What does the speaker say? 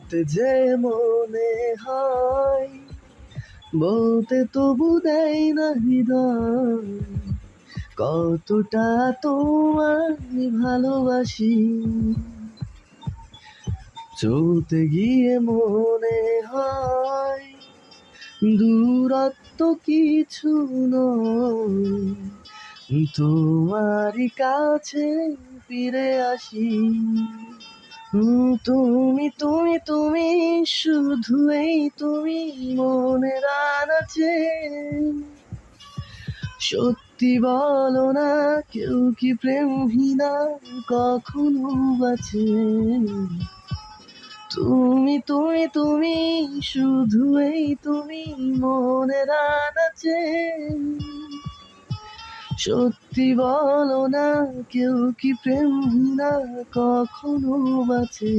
বলতে যে মনে হয়, বলতে তবু দেয় না হৃদয়, কতটা তোমায় ভালোবাসি। চলতে গিয়ে মনে হয় দূরত্ব কিছু নয়, তোমারই কাছে ফিরে আসি। তুমি তুমি তুমি শুধু এই তুমি মনের আনাচে। সত্যি বলো না, কেউ কি প্রেমহীনা কখনো বাঁচে? তুমি তুমি তুমি শুধু এই তুমি মনের আনাচে। সত্যি বলো না, কেউ কি প্রেমহীনা কখনো বাঁচে?